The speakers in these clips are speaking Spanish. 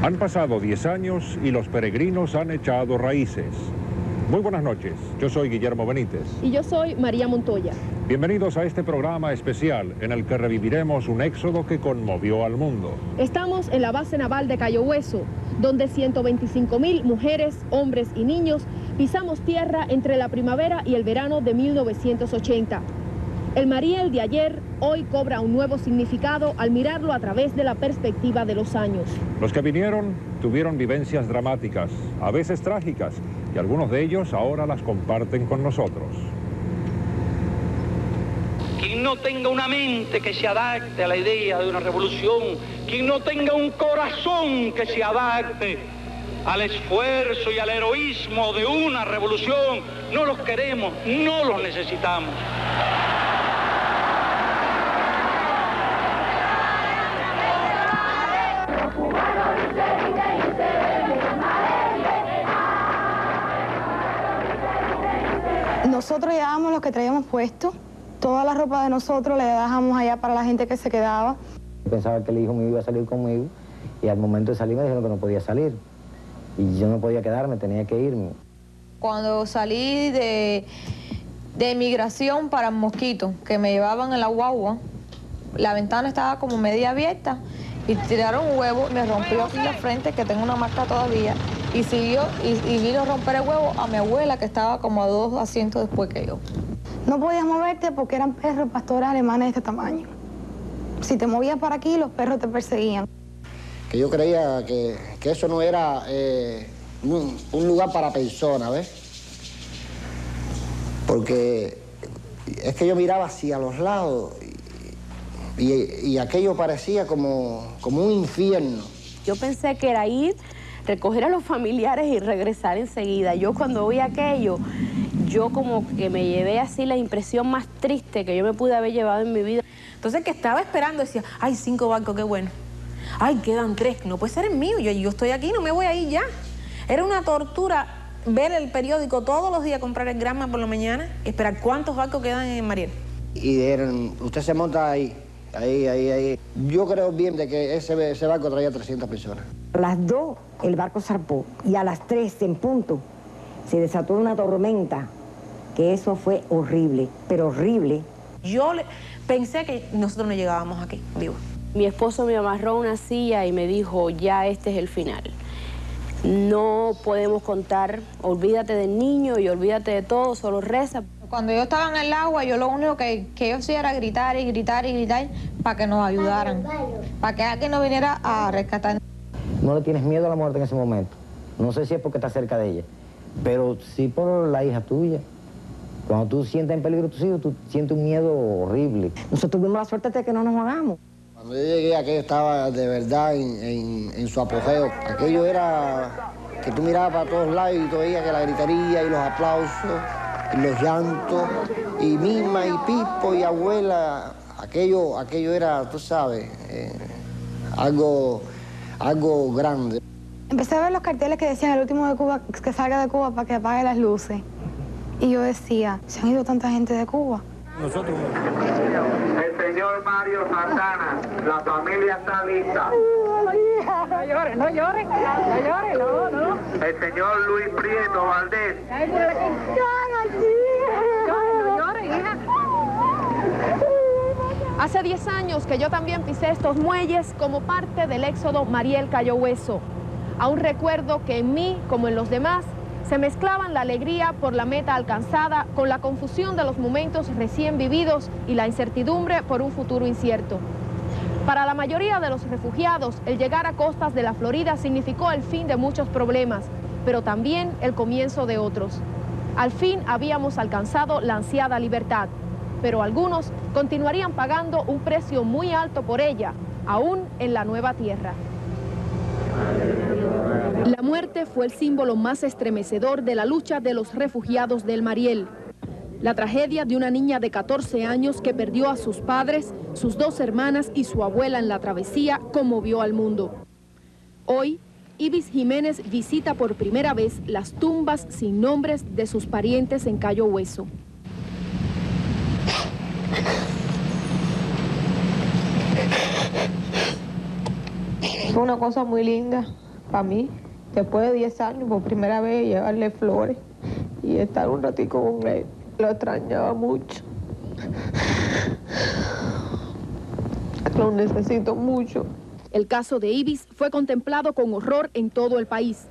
Han pasado 10 años y los peregrinos han echado raíces. Muy buenas noches, yo soy Guillermo Benítez. Y yo soy María Montoya. Bienvenidos a este programa especial en el que reviviremos un éxodo que conmovió al mundo. Estamos en la base naval de Cayo Hueso, donde 125.000 mujeres, hombres y niños pisamos tierra entre la primavera y el verano de 1980. El Mariel de ayer hoy cobra un nuevo significado al mirarlo a través de la perspectiva de los años. Los que vinieron tuvieron vivencias dramáticas, a veces trágicas, y algunos de ellos ahora las comparten con nosotros. Quien no tenga una mente que se adapte a la idea de una revolución, quien no tenga un corazón que se adapte al esfuerzo y al heroísmo de una revolución, no los queremos, no los necesitamos. Nosotros llevábamos lo que traíamos puesto, toda la ropa de nosotros la dejamos allá para la gente que se quedaba. Pensaba que el hijo mío iba a salir conmigo y al momento de salir me dijeron que no podía salir. Y yo no podía quedarme, tenía que irme. Cuando salí de migración para Mosquito, que me llevaban en la guagua, la ventana estaba como media abierta y tiraron un huevo y me rompió aquí la frente, que tengo una marca todavía, y siguió y vino a romper el huevo a mi abuela, que estaba como a 2 asientos después que yo. No podías moverte porque eran perros pastores alemanes de este tamaño. Si te movías para aquí, los perros te perseguían. Que yo creía que eso no era un lugar para personas, ¿ves? Porque es que yo miraba hacia los lados y aquello parecía como un infierno. Yo pensé que era ir, recoger a los familiares y regresar enseguida. Yo cuando vi aquello, yo como que me llevé así la impresión más triste que yo me pude haber llevado en mi vida. Entonces que estaba esperando, decía, ay, 5 barcos, qué bueno. Ay, quedan 3, no puede ser el mío, yo estoy aquí, no me voy a ir ya. Era una tortura ver el periódico todos los días, comprar el Granma por la mañana, esperar cuántos barcos quedan en Mariel. Y usted se monta ahí. Yo creo bien de que ese barco traía 300 personas. A las 2 el barco zarpó y a las 3 en punto se desató una tormenta, que eso fue horrible, pero horrible. Yo pensé que nosotros no llegábamos aquí, vivo. Mi esposo me amarró una silla y me dijo, ya este es el final. No podemos contar, olvídate del niño y olvídate de todo, solo reza. Cuando yo estaba en el agua, yo lo único que yo hacía era gritar y gritar y gritar para que nos ayudaran, para que alguien nos viniera a rescatar. No le tienes miedo a la muerte en ese momento. No sé si es porque estás cerca de ella, pero sí por la hija tuya. Cuando tú sientes en peligro a tus hijos, tú sientes un miedo horrible. Nosotros tuvimos la suerte de que no nos hagamos. Cuando yo llegué, aquello estaba de verdad en su apogeo. Aquello era que tú mirabas para todos lados y tú veías que la gritería y los aplausos y los llantos, y Mima y Pipo y abuela, aquello era, tú sabes, algo grande. Empecé a ver los carteles que decían el último de Cuba que salga de Cuba para que apague las luces. Y yo decía, se han ido tanta gente de Cuba. Nosotros. El señor Mario Santana, la familia está lista. No llores, no llores, no llores, no. El señor Luis Prieto Valdés. No llores, hija. Hace 10 años que yo también pisé estos muelles como parte del éxodo Mariel Cayo Hueso. Aún recuerdo que en mí, como en los demás, se mezclaban la alegría por la meta alcanzada con la confusión de los momentos recién vividos y la incertidumbre por un futuro incierto. Para la mayoría de los refugiados, el llegar a costas de la Florida significó el fin de muchos problemas, pero también el comienzo de otros. Al fin habíamos alcanzado la ansiada libertad, pero algunos continuarían pagando un precio muy alto por ella, aún en la nueva tierra. La muerte fue el símbolo más estremecedor de la lucha de los refugiados del Mariel. La tragedia de una niña de 14 años que perdió a sus padres, sus 2 hermanas y su abuela en la travesía conmovió al mundo. Hoy, Ibis Jiménez visita por primera vez las tumbas sin nombres de sus parientes en Cayo Hueso. Fue una cosa muy linda, para mí, después de 10 años, por primera vez, llevarle flores y estar un ratico con él. Lo extrañaba mucho. Lo necesito mucho. El caso de Ibis fue contemplado con horror en todo el país.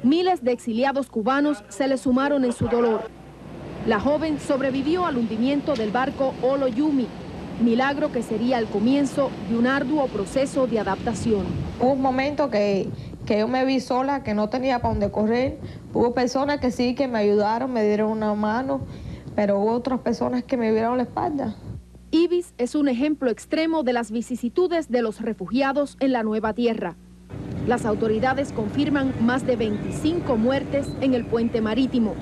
Miles de exiliados cubanos se le sumaron en su dolor. La joven sobrevivió al hundimiento del barco Olo Yumi, milagro que sería el comienzo de un arduo proceso de adaptación. Hubo un momento que yo me vi sola, que no tenía para dónde correr. Hubo personas que sí, que me ayudaron, me dieron una mano, pero hubo otras personas que me vieron la espalda. Ibis es un ejemplo extremo de las vicisitudes de los refugiados en la nueva tierra. Las autoridades confirman más de 25 muertes en el puente marítimo.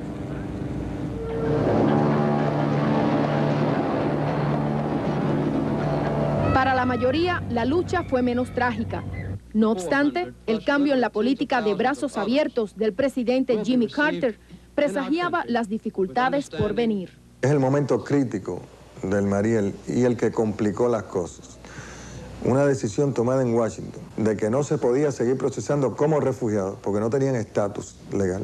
Para la mayoría, la lucha fue menos trágica. No obstante, el cambio en la política de brazos abiertos del presidente Jimmy Carter presagiaba las dificultades por venir. Es el momento crítico del Mariel y el que complicó las cosas. Una decisión tomada en Washington de que no se podía seguir procesando como refugiados porque no tenían estatus legal.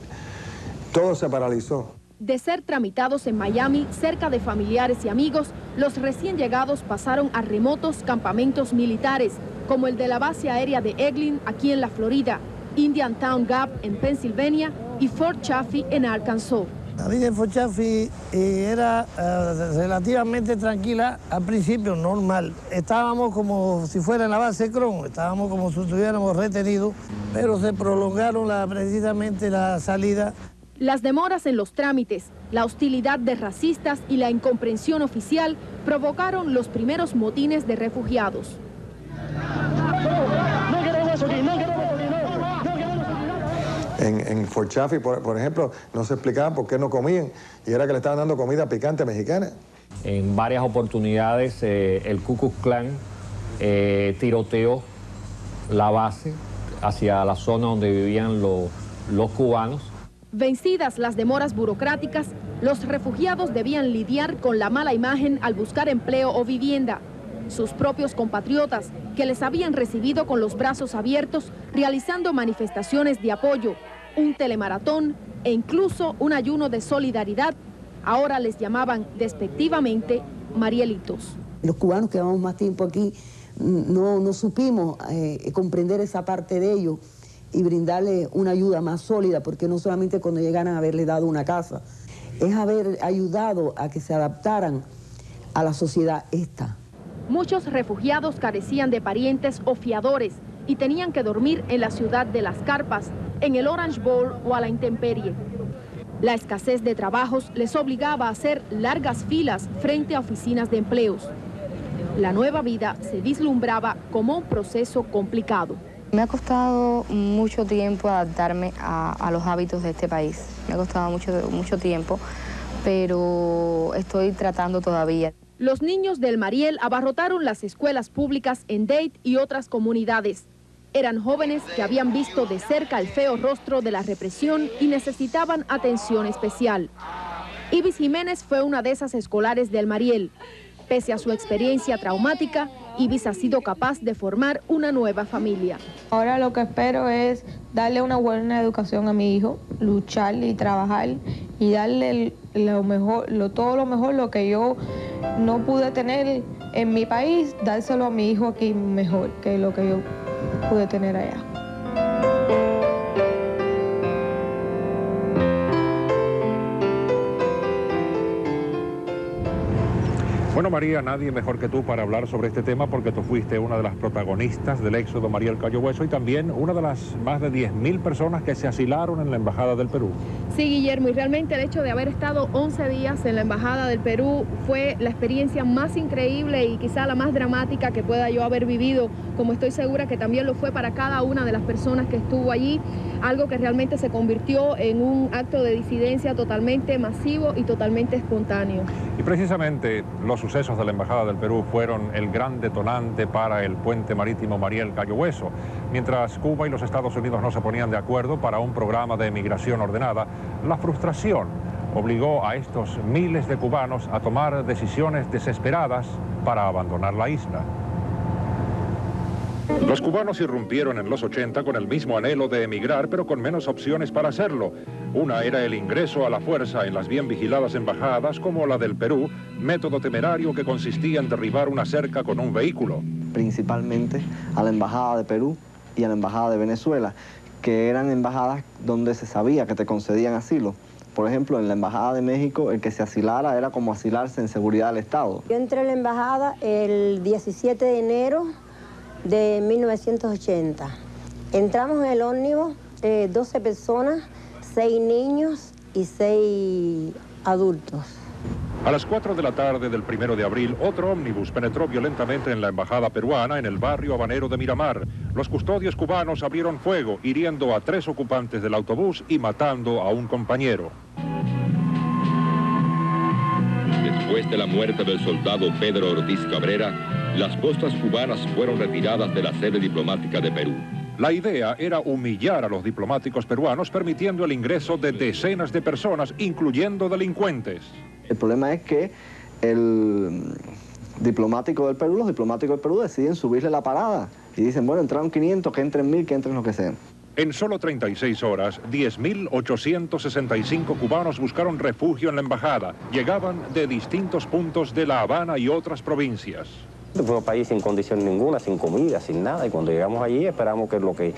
Todo se paralizó. De ser tramitados en Miami, cerca de familiares y amigos, los recién llegados pasaron a remotos campamentos militares, como el de la base aérea de Eglin, aquí en la Florida, Indiantown Gap, en Pensilvania, y Fort Chaffee, en Arkansas. La vida en Fort Chaffee era relativamente tranquila, al principio normal. Estábamos como si fuera en la base Cron, estábamos como si estuviéramos retenidos, pero se prolongaron precisamente la salida. Las demoras en los trámites, la hostilidad de racistas y la incomprensión oficial provocaron los primeros motines de refugiados. En Fort Chaffee, por ejemplo, no se explicaban por qué no comían y era que le estaban dando comida picante mexicana. En varias oportunidades el Ku Klux Klan tiroteó la base hacia la zona donde vivían los cubanos. Vencidas las demoras burocráticas, los refugiados debían lidiar con la mala imagen al buscar empleo o vivienda. Sus propios compatriotas, que les habían recibido con los brazos abiertos, realizando manifestaciones de apoyo, un telemaratón e incluso un ayuno de solidaridad, ahora les llamaban despectivamente Marielitos. Los cubanos que llevamos más tiempo aquí no supimos comprender esa parte de ellos y brindarle una ayuda más sólida, porque no solamente cuando llegaran a haberle dado una casa, es haber ayudado a que se adaptaran a la sociedad esta. Muchos refugiados carecían de parientes o fiadores y tenían que dormir en la ciudad de las carpas, en el Orange Bowl o a la intemperie. La escasez de trabajos les obligaba a hacer largas filas frente a oficinas de empleos. La nueva vida se vislumbraba como un proceso complicado. Me ha costado mucho tiempo adaptarme a los hábitos de este país. Me ha costado mucho tiempo, pero estoy tratando todavía. Los niños del Mariel abarrotaron las escuelas públicas en Dade y otras comunidades. Eran jóvenes que habían visto de cerca el feo rostro de la represión y necesitaban atención especial. Ibis Jiménez fue una de esas escolares del Mariel. Pese a su experiencia traumática, Ibis ha sido capaz de formar una nueva familia. Ahora lo que espero es darle una buena educación a mi hijo, luchar y trabajar y darle todo lo mejor, lo que yo no pude tener en mi país, dárselo a mi hijo aquí mejor que lo que yo pude tener allá. Bueno, María, nadie mejor que tú para hablar sobre este tema porque tú fuiste una de las protagonistas del éxodo Mariel Cayo Hueso y también una de las más de 10.000 personas que se asilaron en la Embajada del Perú. Sí, Guillermo, y realmente el hecho de haber estado 11 días en la Embajada del Perú fue la experiencia más increíble y quizá la más dramática que pueda yo haber vivido, como estoy segura que también lo fue para cada una de las personas que estuvo allí, algo que realmente se convirtió en un acto de disidencia totalmente masivo y totalmente espontáneo. Y precisamente los sucesos de la Embajada del Perú fueron el gran detonante para el puente marítimo Mariel Cayo Hueso. Mientras Cuba y los Estados Unidos no se ponían de acuerdo para un programa de emigración ordenada, la frustración obligó a estos miles de cubanos a tomar decisiones desesperadas para abandonar la isla. Los cubanos irrumpieron en los 80 con el mismo anhelo de emigrar, pero con menos opciones para hacerlo. Una era el ingreso a la fuerza en las bien vigiladas embajadas, como la del Perú, método temerario que consistía en derribar una cerca con un vehículo. Principalmente a la embajada de Perú y a la embajada de Venezuela, que eran embajadas donde se sabía que te concedían asilo. Por ejemplo, en la embajada de México, el que se asilara era como asilarse en seguridad del Estado. Yo entré a la embajada el 17 de enero de 1980. Entramos en el ómnibus, 12 personas, 6 niños y 6 adultos. A las 4 de la tarde del 1 de abril, otro ómnibus penetró violentamente en la embajada peruana en el barrio habanero de Miramar. Los custodios cubanos abrieron fuego, hiriendo a 3 ocupantes del autobús y matando a un compañero. Después de la muerte del soldado Pedro Ortiz Cabrera, las postas cubanas fueron retiradas de la sede diplomática de Perú. La idea era humillar a los diplomáticos peruanos, permitiendo el ingreso de decenas de personas, incluyendo delincuentes. El problema es que los diplomáticos del Perú deciden subirle la parada y dicen, bueno, entraron 500, que entren 1000, que entren lo que sean. En solo 36 horas, 10.865 cubanos buscaron refugio en la embajada. Llegaban de distintos puntos de La Habana y otras provincias. Fue un país sin condición ninguna, sin comida, sin nada, y cuando llegamos allí esperamos que lo que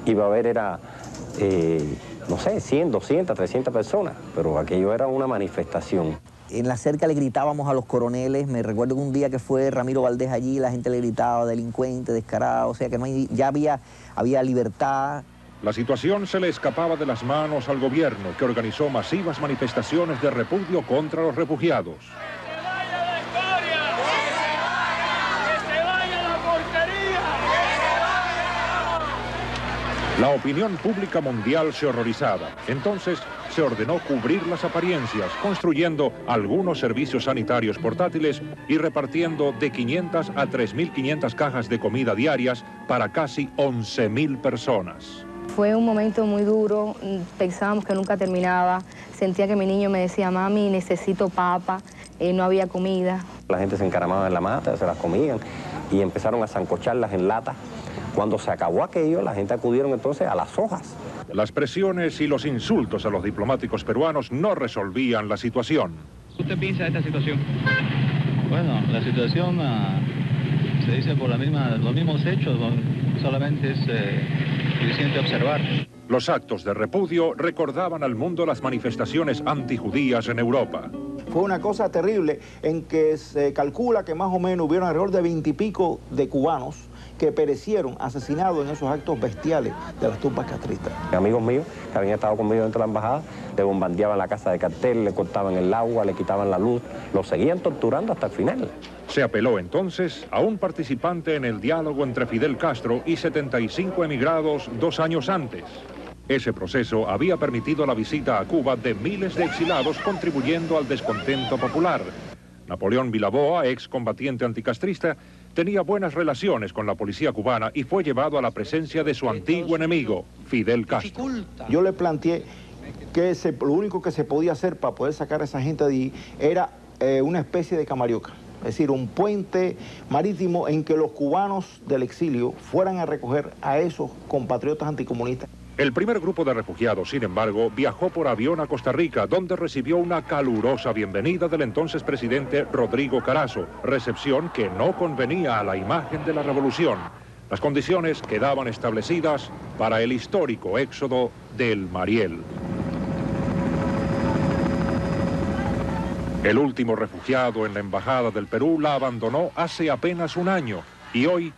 iba a haber era, no sé, 100, 200, 300 personas, pero aquello era una manifestación. En la cerca le gritábamos a los coroneles. Me recuerdo que un día que fue Ramiro Valdés allí, la gente le gritaba delincuente, descarado, o sea que ya había libertad. La situación se le escapaba de las manos al gobierno, que organizó masivas manifestaciones de repudio contra los refugiados. La opinión pública mundial se horrorizaba. Entonces se ordenó cubrir las apariencias, construyendo algunos servicios sanitarios portátiles y repartiendo de 500 a 3.500 cajas de comida diarias para casi 11.000 personas. Fue un momento muy duro, pensábamos que nunca terminaba. Sentía que mi niño me decía, mami, necesito papa, no había comida. La gente se encaramaba en la mata, se las comían y empezaron a sancocharlas en latas. Cuando se acabó aquello, la gente acudieron entonces a las hojas. Las presiones y los insultos a los diplomáticos peruanos no resolvían la situación. ¿Usted piensa de esta situación? Bueno, la situación se dice por los mismos hechos, solamente es suficiente observar. Los actos de repudio recordaban al mundo las manifestaciones antijudías en Europa. Fue una cosa terrible en que se calcula que más o menos hubieron alrededor de 20 y pico de cubanos que perecieron asesinados en esos actos bestiales de las tumbas castristas. Amigos míos que habían estado conmigo dentro de la embajada, le bombardeaban la casa de cartel, le cortaban el agua, le quitaban la luz, lo seguían torturando hasta el final. Se apeló entonces a un participante en el diálogo entre Fidel Castro y 75 emigrados 2 años antes. Ese proceso había permitido la visita a Cuba de miles de exilados, contribuyendo al descontento popular. Napoleón Vilaboa, excombatiente anticastrista, tenía buenas relaciones con la policía cubana y fue llevado a la presencia de su antiguo enemigo, Fidel Castro. Yo le planteé que lo único que se podía hacer para poder sacar a esa gente de allí era una especie de camarioca, es decir, un puente marítimo en que los cubanos del exilio fueran a recoger a esos compatriotas anticomunistas. El primer grupo de refugiados, sin embargo, viajó por avión a Costa Rica, donde recibió una calurosa bienvenida del entonces presidente Rodrigo Carazo, recepción que no convenía a la imagen de la revolución. Las condiciones quedaban establecidas para el histórico éxodo del Mariel. El último refugiado en la Embajada del Perú la abandonó hace apenas un año y hoy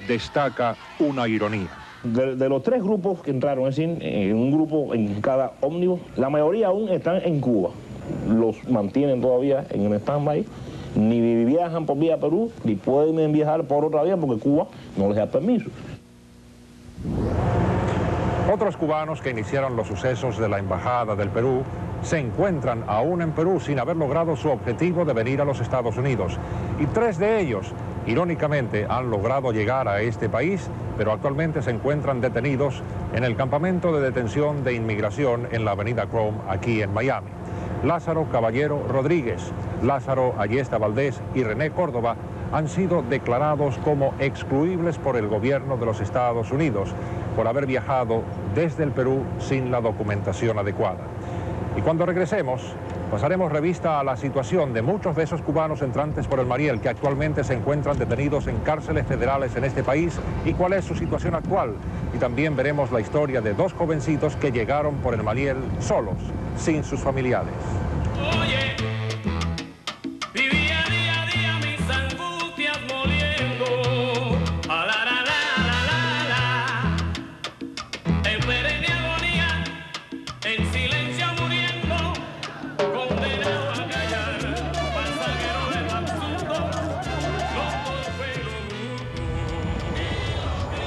destaca una ironía. De los 3 grupos que entraron, es decir, un grupo en cada ómnibus, la mayoría aún están en Cuba. Los mantienen todavía en el stand-by. Ni viajan por vía Perú, ni pueden viajar por otra vía porque Cuba no les da permiso. Otros cubanos que iniciaron los sucesos de la Embajada del Perú se encuentran aún en Perú sin haber logrado su objetivo de venir a los Estados Unidos. Y 3 de ellos, irónicamente, han logrado llegar a este país, pero actualmente se encuentran detenidos en el campamento de detención de inmigración en la avenida Chrome, aquí en Miami. Lázaro Caballero Rodríguez, Lázaro Ayesta Valdés y René Córdoba han sido declarados como excluibles por el gobierno de los Estados Unidos por haber viajado desde el Perú sin la documentación adecuada. Y cuando regresemos, pasaremos revista a la situación de muchos de esos cubanos entrantes por el Mariel que actualmente se encuentran detenidos en cárceles federales en este país y cuál es su situación actual. Y también veremos la historia de dos jovencitos que llegaron por el Mariel solos, sin sus familiares.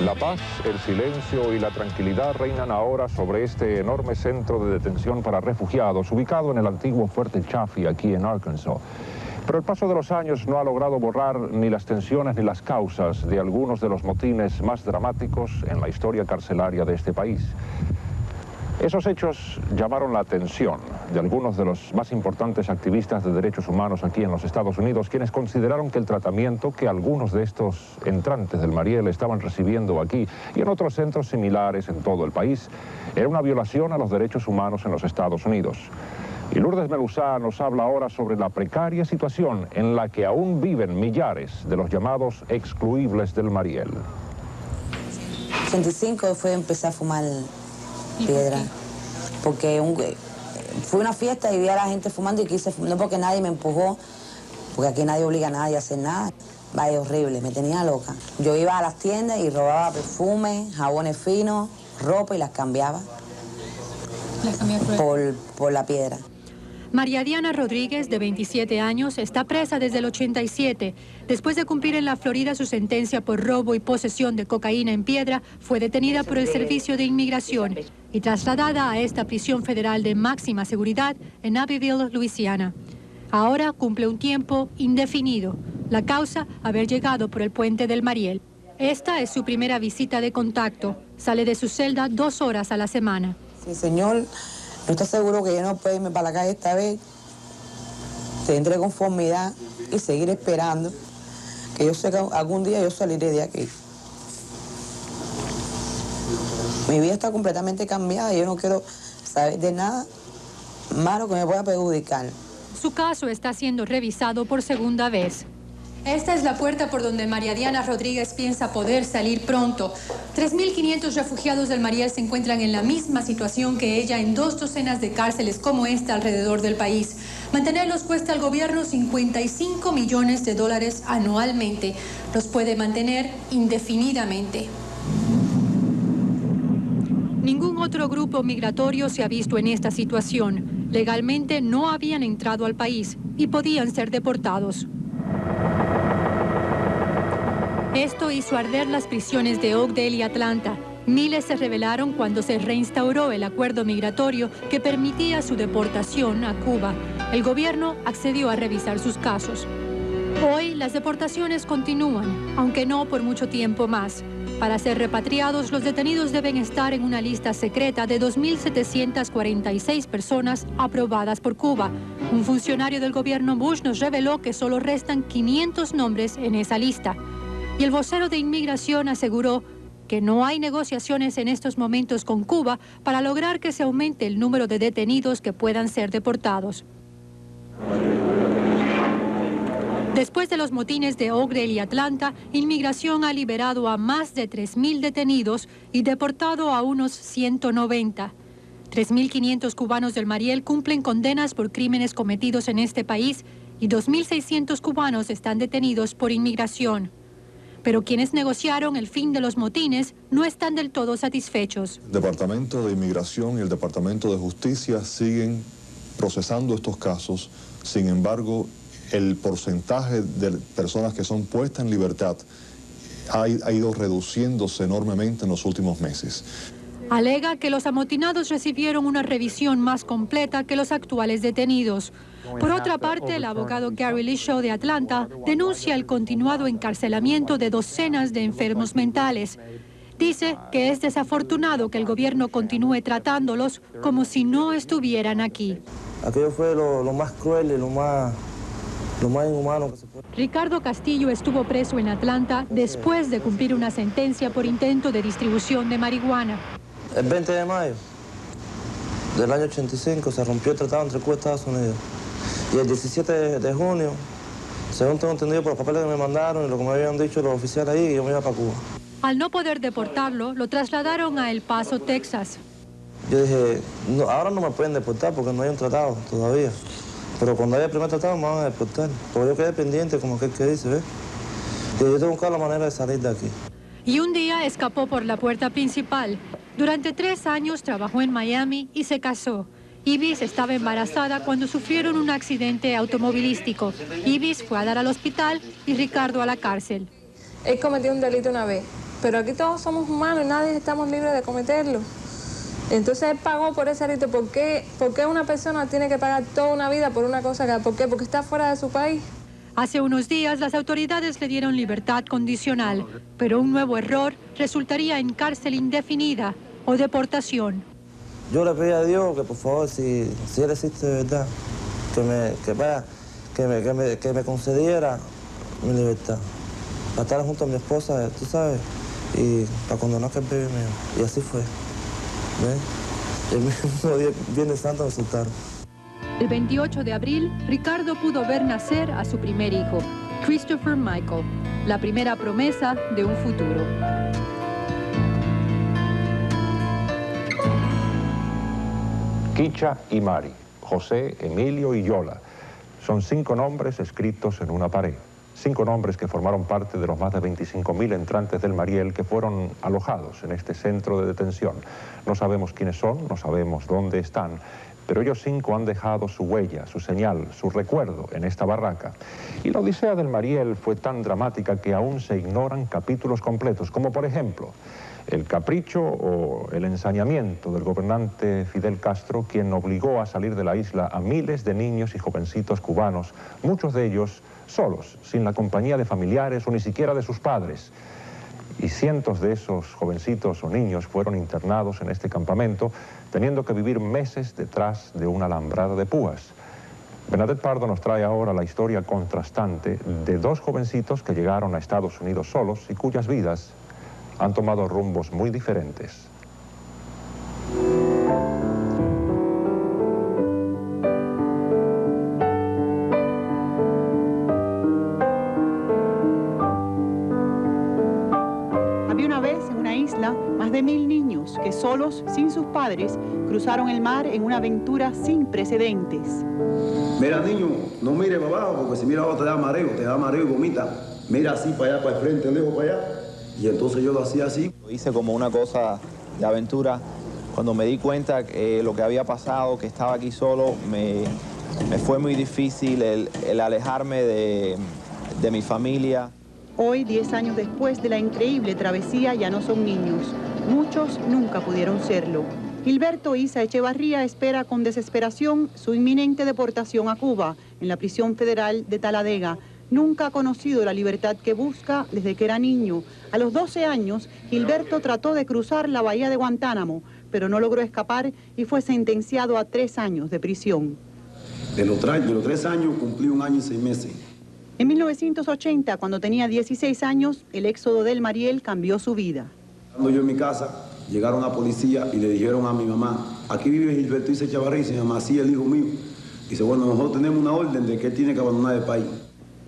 La paz, el silencio y la tranquilidad reinan ahora sobre este enorme centro de detención para refugiados, ubicado en el antiguo Fuerte Chaffee, aquí en Arkansas. Pero el paso de los años no ha logrado borrar ni las tensiones ni las causas de algunos de los motines más dramáticos en la historia carcelaria de este país. Esos hechos llamaron la atención de algunos de los más importantes activistas de derechos humanos aquí en los Estados Unidos, quienes consideraron que el tratamiento que algunos de estos entrantes del Mariel estaban recibiendo aquí y en otros centros similares en todo el país era una violación a los derechos humanos en los Estados Unidos. Y Lourdes Melusá nos habla ahora sobre la precaria situación en la que aún viven millares de los llamados excluibles del Mariel. 85 fue empezar a fumar piedra, porque fue una fiesta y vi a la gente fumando y quise fumar, no porque nadie me empujó, porque aquí nadie obliga a nadie a hacer nada. Vaya, horrible, me tenía loca. Yo iba a las tiendas y robaba perfume, jabones finos, ropa y las cambiaba por la piedra. María Diana Rodríguez, de 27 años, está presa desde el 87. Después de cumplir en la Florida su sentencia por robo y posesión de cocaína en piedra, fue detenida por el Servicio de Inmigración y trasladada a esta prisión federal de máxima seguridad en Abbeville, Luisiana. Ahora cumple un tiempo indefinido. La causa, haber llegado por el puente del Mariel. Esta es su primera visita de contacto. Sale de su celda 2 horas a la semana. Sí, señor. No estoy seguro que yo no puedo irme para la calle esta vez. Tendré conformidad y seguir esperando, que yo sé que algún día yo saliré de aquí. Mi vida está completamente cambiada y yo no quiero saber de nada malo que me pueda perjudicar. Su caso está siendo revisado por segunda vez. Esta es la puerta por donde María Diana Rodríguez piensa poder salir pronto. 3.500 refugiados del Mariel se encuentran en la misma situación que ella en 2 docenas de cárceles como esta alrededor del país. Mantenerlos cuesta al gobierno $55 millones anualmente. Los puede mantener indefinidamente. Ningún otro grupo migratorio se ha visto en esta situación. Legalmente no habían entrado al país y podían ser deportados. Esto hizo arder las prisiones de Oakdale y Atlanta. Miles se rebelaron cuando se reinstauró el acuerdo migratorio que permitía su deportación a Cuba. El gobierno accedió a revisar sus casos. Hoy las deportaciones continúan, aunque no por mucho tiempo más. Para ser repatriados, los detenidos deben estar en una lista secreta de 2.746 personas aprobadas por Cuba. Un funcionario del gobierno Bush nos reveló que solo restan 500 nombres en esa lista. Y el vocero de Inmigración aseguró que no hay negociaciones en estos momentos con Cuba para lograr que se aumente el número de detenidos que puedan ser deportados. Después de los motines de Oakdale y Atlanta, Inmigración ha liberado a más de 3.000 detenidos y deportado a unos 190. 3.500 cubanos del Mariel cumplen condenas por crímenes cometidos en este país y 2.600 cubanos están detenidos por inmigración. Pero quienes negociaron el fin de los motines no están del todo satisfechos. El Departamento de Inmigración y el Departamento de Justicia siguen procesando estos casos. Sin embargo, el porcentaje de personas que son puestas en libertad ha ido reduciéndose enormemente en los últimos meses. Alega que los amotinados recibieron una revisión más completa que los actuales detenidos. Por otra parte, el abogado Gary Lishow de Atlanta denuncia el continuado encarcelamiento de docenas de enfermos mentales. Dice que es desafortunado que el gobierno continúe tratándolos como si no estuvieran aquí. Aquello fue lo más cruel y lo más lo más inhumano que se puede. Ricardo Castillo estuvo preso en Atlanta después de cumplir una sentencia por intento de distribución de marihuana. El 20 de mayo del año 85 se rompió el tratado entre Cuba y Estados Unidos. Y el 17 de junio, según tengo entendido por los papeles que me mandaron y lo que me habían dicho los oficiales ahí, yo me iba para Cuba. Al no poder deportarlo, lo trasladaron a El Paso, Texas. Yo dije, no, ahora no me pueden deportar porque no hay un tratado todavía. Pero cuando haya el primer tratado me van a deportar. Porque yo quedé pendiente, como aquel que dice, ¿ves? Y yo tengo que buscar la manera de salir de aquí. Y un día escapó por la puerta principal. Durante 3 años trabajó en Miami y se casó. Ibis estaba embarazada cuando sufrieron un accidente automovilístico. Ibis fue a dar al hospital y Ricardo a la cárcel. Él cometió un delito una vez, pero aquí todos somos humanos y nadie estamos libres de cometerlo. Entonces él pagó por ese delito. ¿Por qué una persona tiene que pagar toda una vida por una cosa que... ¿Por qué? Porque está fuera de su país. Hace unos días las autoridades le dieron libertad condicional, pero un nuevo error resultaría en cárcel indefinida o deportación. Yo le pedí a Dios que por favor, si Él existe de verdad, que me concediera mi libertad. Para estar junto a mi esposa, tú sabes, y para condenar que el bebé mío. Y así fue. ¿Ves? El mismo día, Viernes Santo, me soltaron. El 28 de abril, Ricardo pudo ver nacer a su primer hijo, Christopher Michael, la primera promesa de un futuro. Quicha y Mari, José, Emilio y Yola. Son 5 nombres escritos en una pared. 5 nombres que formaron parte de los más de 25.000 entrantes del Mariel que fueron alojados en este centro de detención. No sabemos quiénes son, no sabemos dónde están, pero ellos 5 han dejado su huella, su señal, su recuerdo en esta barraca. Y la odisea del Mariel fue tan dramática que aún se ignoran capítulos completos, como por ejemplo el capricho o el ensañamiento del gobernante Fidel Castro, quien obligó a salir de la isla a miles de niños y jovencitos cubanos, muchos de ellos solos, sin la compañía de familiares o ni siquiera de sus padres. Y cientos de esos jovencitos o niños fueron internados en este campamento, teniendo que vivir meses detrás de una alambrada de púas. Bernadette Pardo nos trae ahora la historia contrastante de 2 jovencitos que llegaron a Estados Unidos solos y cuyas vidas han tomado rumbos muy diferentes. Había una vez en una isla más de 1000 niños que solos, sin sus padres, cruzaron el mar en una aventura sin precedentes. Mira, niño, no mire para abajo, porque si mira abajo te da mareo y vomita. Mira así para allá, para el frente, lejos para allá. Y entonces yo lo hacía así. Lo hice como una cosa de aventura. Cuando me di cuenta que lo que había pasado, que estaba aquí solo, me fue muy difícil el alejarme de mi familia. Hoy, 10 años después de la increíble travesía, ya no son niños. Muchos nunca pudieron serlo. Gilberto Isa Echevarría espera con desesperación su inminente deportación a Cuba, en la prisión federal de Taladega. Nunca ha conocido la libertad que busca desde que era niño. A los 12 años, Gilberto trató de cruzar la bahía de Guantánamo, pero no logró escapar y fue sentenciado a 3 años de prisión. De los 3 años cumplí 1 año y 6 meses. En 1980, cuando tenía 16 años, el éxodo del Mariel cambió su vida. Cuando yo en mi casa, llegaron la policía y le dijeron a mi mamá, aquí vive Gilberto Isa Echevarría, y se llama así el hijo mío. Dice, bueno, nosotros tenemos una orden de que él tiene que abandonar el país.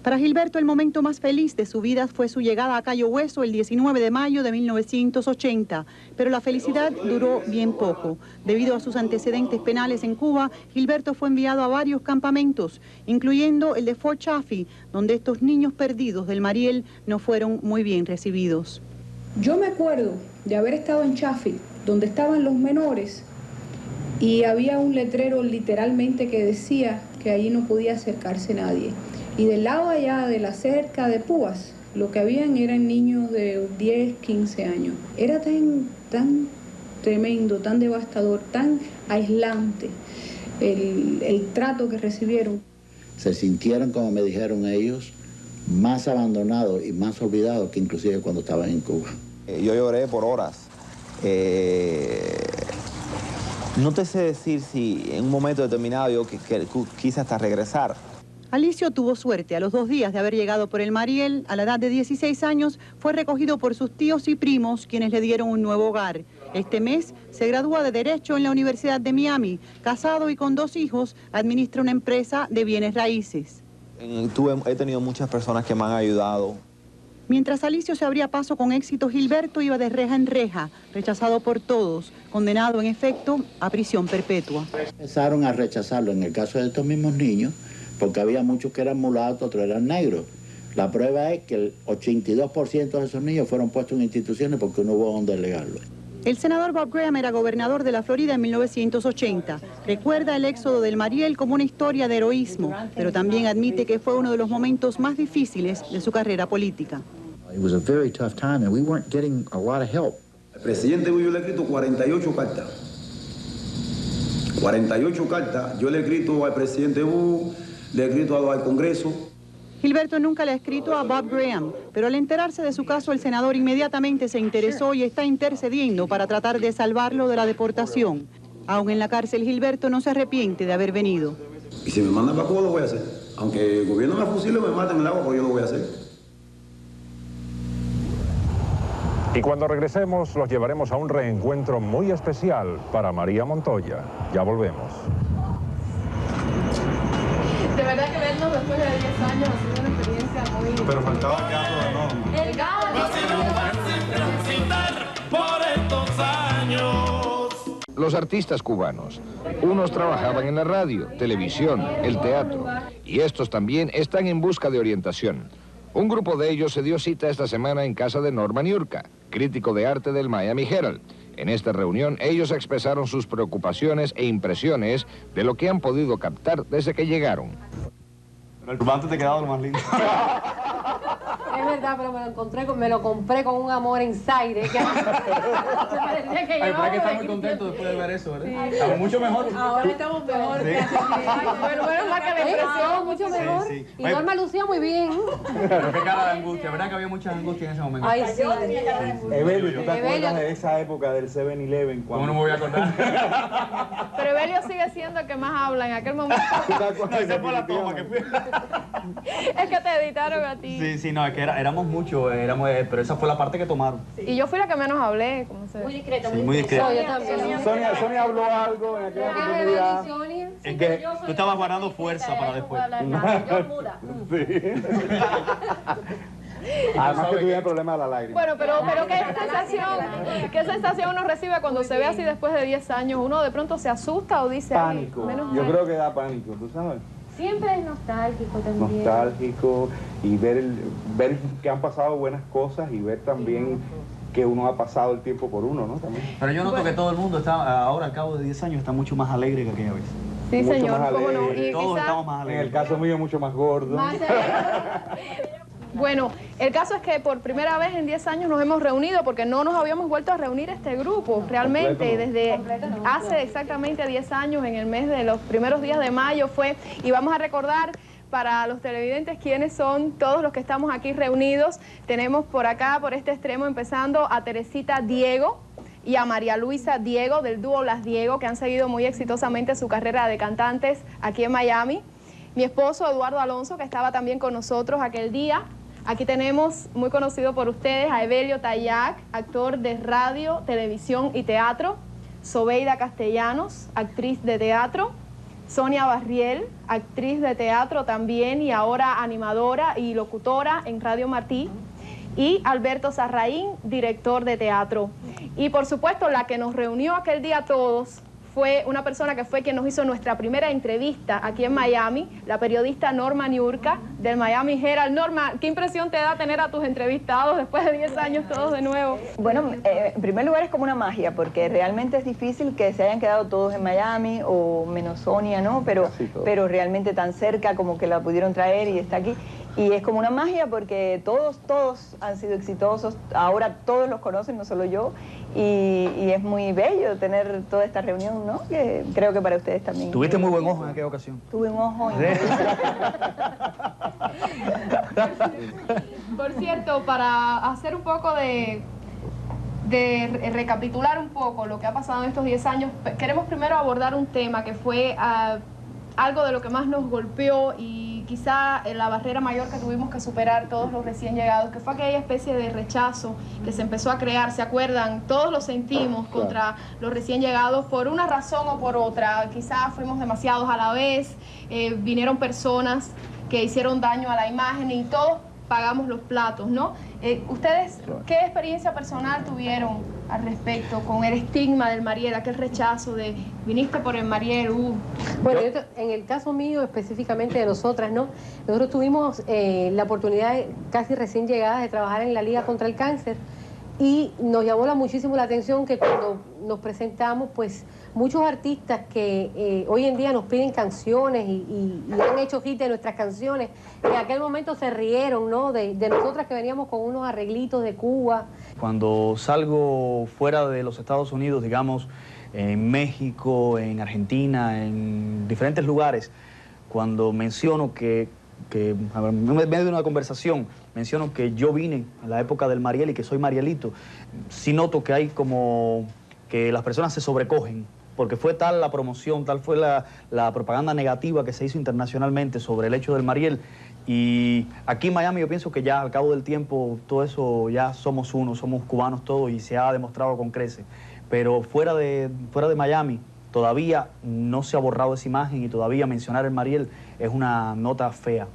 Para Gilberto, el momento más feliz de su vida fue su llegada a Cayo Hueso el 19 de mayo de 1980. Pero la felicidad duró bien poco. Debido a sus antecedentes penales en Cuba, Gilberto fue enviado a varios campamentos, incluyendo el de Fort Chaffee, donde estos niños perdidos del Mariel no fueron muy bien recibidos. Yo me acuerdo de haber estado en Chaffee, donde estaban los menores, y había un letrero literalmente que decía que allí no podía acercarse nadie. Y del lado allá de la cerca de Púas, lo que habían eran niños de 10, 15 años. Era tan tremendo, tan devastador, tan aislante el trato que recibieron. Se sintieron, como me dijeron ellos, más abandonados y más olvidados que inclusive cuando estaban en Cuba. Yo lloré por horas. No te sé decir si en un momento determinado yo quise hasta regresar. Alicio tuvo suerte. A los 2 días de haber llegado por el Mariel, a la edad de 16 años, fue recogido por sus tíos y primos, quienes le dieron un nuevo hogar. Este mes se gradúa de Derecho en la Universidad de Miami. Casado y con 2 hijos, administra una empresa de bienes raíces. He tenido muchas personas que me han ayudado. Mientras Alicio se abría paso con éxito, Gilberto iba de reja en reja, rechazado por todos, condenado en efecto a prisión perpetua. Empezaron a rechazarlo en el caso de estos mismos niños, porque había muchos que eran mulatos, otros eran negros. La prueba es que el 82% de esos niños fueron puestos en instituciones porque no hubo donde legarlo. El senador Bob Graham era gobernador de la Florida en 1980. Recuerda el éxodo del Mariel como una historia de heroísmo, pero también admite que fue uno de los momentos más difíciles de su carrera política. It was a very tough time and we weren't getting a lot of help. El presidente Bush, yo le he escrito 48 cartas. 48 cartas. Yo le he escrito al presidente Bush, le he escrito al Congreso. Gilberto nunca le ha escrito a Bob Graham, pero al enterarse de su caso, el senador inmediatamente se interesó y está intercediendo para tratar de salvarlo de la deportación. Aún en la cárcel, Gilberto no se arrepiente de haber venido. Y si me mandan para Cuba, lo voy a hacer. Aunque el gobierno me fusile o me maten en el agua, pues yo lo voy a hacer. Y cuando regresemos, los llevaremos a un reencuentro muy especial para María Montoya. Ya volvemos. De verdad que vernos después de 10 años ha sido una experiencia muy... Pero faltaba el gato de nuevo. El gato. No ha sido fácil transitar por estos años. Los artistas cubanos, unos trabajaban en la radio, televisión, el teatro, y estos también están en busca de orientación. Un grupo de ellos se dio cita esta semana en casa de Norma Niurka, crítico de arte del Miami Herald. En esta reunión, ellos expresaron sus preocupaciones e impresiones de lo que han podido captar desde que llegaron. El turbante te quedaba lo más lindo. Es verdad, pero me lo compré con un amor en Zaire. Que parecía que Ay, pero que está muy contento después de ver eso, ¿verdad? Sí. Estamos mucho mejor. Ahora estamos mejor. Sí. Bueno, más que la impresión, mucho mejor. Sí. Y Norma lucía muy bien. Pero qué cara de angustia, ¿verdad que había mucha angustia en ese momento? Ay, sí. Evelio, ¿tú te acuerdas de esa época del 7-Eleven? ¿Cómo no me voy a acordar? Pero Evelio sigue siendo el que más habla en aquel momento. No, esa fue la toma que fui. Es que te editaron a ti. Sí, no, es que éramos muchos, pero esa fue la parte que tomaron. Y yo fui la que menos hablé, como se ve. Muy discreta, Sí, muy discreta. Yo también. Sonia habló algo en aquella oportunidad. Es que tú estabas guardando fuerza para después. Además que tuviera problema de la lágrima. Bueno, pero qué sensación uno recibe cuando se ve así después de 10 años. Uno de pronto se asusta o dice... Pánico. Menos Yo mal. creo que da pánico, ¿tú sabes? Siempre es nostálgico también. Nostálgico y ver que han pasado buenas cosas y ver también que uno ha pasado el tiempo por uno, ¿no? También. Pero yo noto que todo el mundo está, ahora al cabo de 10 años, está mucho más alegre que aquella vez. Sí, Mucho señor, más cómo no. alegre. Y Todos quizá- estamos más En alegres. el caso mío mucho más gordo. Bueno, el caso es que por primera vez en 10 años nos hemos reunido porque no nos habíamos vuelto a reunir este grupo realmente. Completo, ¿no? Desde hace exactamente 10 años, en el mes de los primeros días de mayo fue, y vamos a recordar para los televidentes quiénes son todos los que estamos aquí reunidos. Tenemos por acá, por este extremo, empezando a Teresita Diego y a María Luisa Diego del dúo Las Diego, que han seguido muy exitosamente su carrera de cantantes aquí en Miami. Mi esposo Eduardo Alonso, que estaba también con nosotros aquel día. Aquí tenemos, muy conocido por ustedes, a Evelio Tayac, actor de radio, televisión y teatro. Sobeida Castellanos, actriz de teatro. Sonia Barriel, actriz de teatro también y ahora animadora y locutora en Radio Martí. Y Alberto Sarraín, director de teatro. Y por supuesto, la que nos reunió aquel día a todos fue una persona que fue quien nos hizo nuestra primera entrevista aquí en Miami, la periodista Norma Niurka del Miami Herald. Norma, ¿qué impresión te da tener a tus entrevistados después de 10 años todos de nuevo? Bueno, en primer lugar es como una magia, porque realmente es difícil que se hayan quedado todos en Miami, o menos Sonia, ¿no? Pero realmente tan cerca como que la pudieron traer y está aquí. Y es como una magia porque todos han sido exitosos, ahora todos los conocen, no solo yo, y es muy bello tener toda esta reunión, ¿no? Que creo que para ustedes también. Tuviste muy buen ojo en aquella ocasión. Tuve un ojo. Por cierto, para hacer un poco de recapitular un poco lo que ha pasado en estos 10 años, queremos primero abordar un tema que fue algo de lo que más nos golpeó y quizá la barrera mayor que tuvimos que superar todos los recién llegados, que fue aquella especie de rechazo que se empezó a crear, ¿se acuerdan? Todos lo sentimos contra los recién llegados por una razón o por otra. Quizá fuimos demasiados a la vez, vinieron personas que hicieron daño a la imagen y todos pagamos los platos, ¿no? ¿Ustedes qué experiencia personal tuvieron al respecto con el estigma del Mariel, aquel rechazo de viniste por el Mariel? Bueno, en el caso mío específicamente de nosotras, ¿no? Nosotros tuvimos la oportunidad casi recién llegadas de trabajar en la Liga contra el Cáncer y nos llamó muchísimo la atención que cuando nos presentamos, pues muchos artistas que hoy en día nos piden canciones y han hecho hit de nuestras canciones, en aquel momento se rieron, ¿no? De nosotras que veníamos con unos arreglitos de Cuba. Cuando salgo fuera de los Estados Unidos, digamos, en México, en Argentina, en diferentes lugares, cuando menciono en medio de una conversación, menciono que yo vine en la época del Mariel y que soy Marielito, sí noto que hay como que las personas se sobrecogen, porque fue tal la promoción, tal fue la propaganda negativa que se hizo internacionalmente sobre el hecho del Mariel. Y aquí en Miami yo pienso que ya al cabo del tiempo todo eso ya somos uno, somos cubanos todos y se ha demostrado con creces. Pero fuera de Miami todavía no se ha borrado esa imagen y todavía mencionar el Mariel es una nota fea.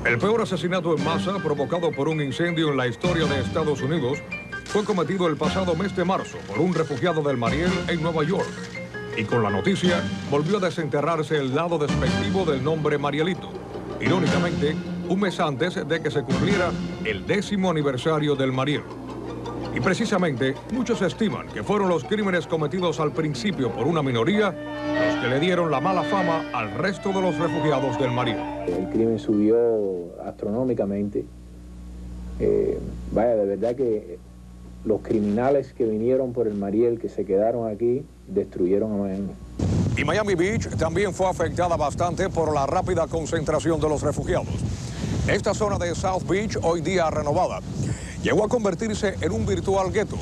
El peor asesinato en masa provocado por un incendio en la historia de Estados Unidos fue cometido el pasado mes de marzo por un refugiado del Mariel en Nueva York. Y con la noticia volvió a desenterrarse el lado despectivo del nombre Marielito. Irónicamente, un mes antes de que se cumpliera el 10º aniversario del Mariel. Y precisamente, muchos estiman que fueron los crímenes cometidos al principio por una minoría los que le dieron la mala fama al resto de los refugiados del Mariel. El crimen subió astronómicamente. Vaya, de verdad que los criminales que vinieron por el Mariel, que se quedaron aquí, destruyeron a Miami. Y Miami Beach también fue afectada bastante por la rápida concentración de los refugiados. Esta zona de South Beach, hoy día renovada, llegó a convertirse en un virtual gueto,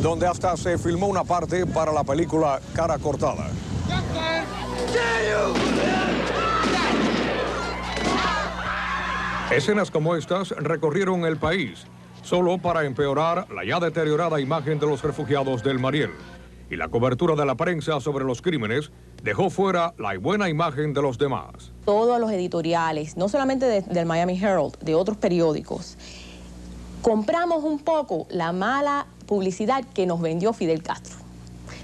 donde hasta se filmó una parte para la película Cara Cortada. Escenas como estas recorrieron el país, solo para empeorar la ya deteriorada imagen de los refugiados del Mariel. Y la cobertura de la prensa sobre los crímenes dejó fuera la buena imagen de los demás. Todos los editoriales, no solamente del Miami Herald, de otros periódicos, compramos un poco la mala publicidad que nos vendió Fidel Castro.